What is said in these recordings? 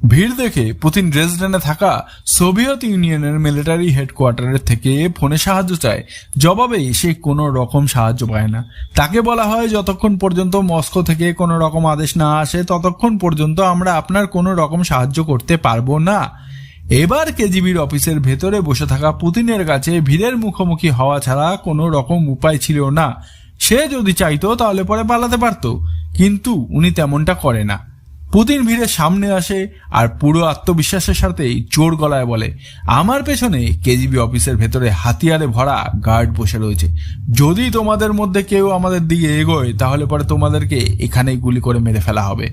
ভিড় দেখে পুতিন ড্রেসডেনে থাকা সোভিয়েত ইউনিয়নের মিলিটারি হেডকোয়ার্টারের থেকে ফোনে সাহায্য চায়। জবাবে সে কোনো রকম সাহায্য পায় না। তাকে বলা হয়, যতক্ষণ পর্যন্ত মস্কো থেকে কোনো রকম আদেশ না আসে ততক্ষণ পর্যন্ত আমরা আপনার কোনো রকম সাহায্য করতে পারবো না। এবার কেজিবির অফিসের ভেতরে বসে থাকা পুতিনের কাছে ভিড়ের মুখোমুখি হওয়া ছাড়া কোনো রকম উপায় ছিল না। সে যদি চাইতো তাহলে পরে পালাতে পারত, কিন্তু উনি তেমনটা করে না। পুতিন ভিড়ের সামনে আসে আর পুরো আত্মবিশ্বাসের সাথেই জোর গলায় বলে, আমার পেছনে কেজিবি অফিসের ভেতরে হাতিয়ারে ভরা গার্ড বসে রয়েছে। যদি তোমাদের মধ্যে কেউ আমাদের দিকে এগোয় তাহলে পরে তোমাদেরকে এখানেই গুলি করে মেরে ফেলা হবে।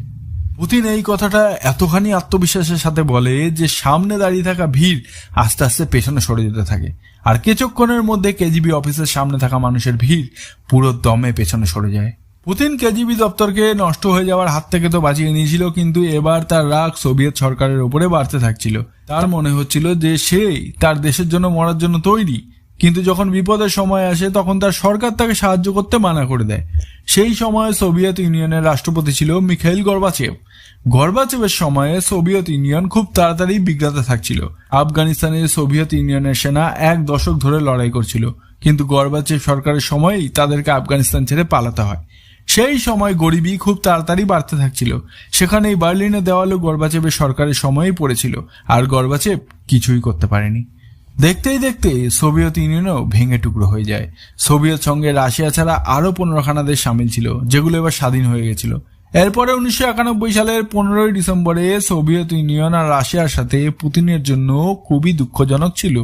পুতিন এই কথাটা এতখানি আত্মবিশ্বাসের সাথে বলে যে সামনে দাঁড়িয়ে থাকা ভিড় আস্তে আস্তে পেছনে সরে যেতে থাকে, আর কিছুক্ষণের মধ্যে কেজিবি অফিসের সামনে থাকা মানুষের ভিড় পুরো দমে পেছনে সরে যায়। পুতিন কেজিবি দপ্তরকে নষ্ট হয়ে যাওয়ার হাত থেকে তো বাঁচিয়ে নিয়েছিল, কিন্তু এবার তার রাগ সোভিয়েত সরকারের উপরে বাড়তে থাকছিল। তার মনে হচ্ছিল যে সে তার দেশের জন্য মরার জন্য তৈরি, কিন্তু যখন বিপদের সময় আসে তখন তার সরকার তাকে সাহায্য করতে মানা করে দেয়। সেই সময় সোভিয়েত ইউনিয়নের রাষ্ট্রপতি ছিল মিখাইল গর্বাচেভ। গর্বাচেভের সময়ে সোভিয়েত ইউনিয়ন খুব তাড়াতাড়ি বিগড়াতে থাকছিল। আফগানিস্তানে সোভিয়েত ইউনিয়নের সেনা 1 দশক ধরে লড়াই করছিল, কিন্তু গর্বাচেভ সরকারের সময়ই তাদেরকে আফগানিস্তান ছেড়ে পালাতে হয়। সেই সময় গরিবি খুব তাড়াতাড়ি বাড়তে থাকছিল। সেখানেই বার্লিনে দেওয়ালও গর্বাচেভের সরকারের সময়ই পড়েছিল, আর গর্বাচেভ কিছুই করতে পারেনি। দেখতেই দেখতে সোভিয়েত ইউনিয়নও ভেঙে টুকরো হয়ে যায়। সোভিয়েত সঙ্গে রাশিয়া ছাড়া আরো 15খানা দেশ সামিল ছিল, যেগুলো এবার স্বাধীন হয়ে গেছিল। এরপরে 1991 সালের 15 ডিসেম্বরে সোভিয়েত ইউনিয়ন আর রাশিয়ার সাথে পুতিনের জন্য খুবই দুঃখজনক ছিল।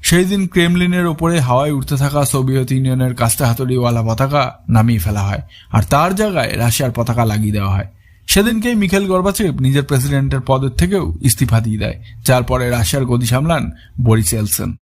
সেই দিন ক্রেমলিনের ওপরে হাওয়ায় উঠতে থাকা সোভিয়েত ইউনিয়নের কাস্তে হাতুড়িওয়ালা পতাকা নামিয়ে ফেলা হয়, আর তার জায়গায় রাশিয়ার পতাকা লাগিয়ে দেওয়া হয়। সেদিনকেই মিখাইল গর্বাচেভ নিজের প্রেসিডেন্টের পদের থেকেও ইস্তিফা দিয়ে দেয়, যার পরে রাশিয়ার গদি সামলান বরিস এলসিন।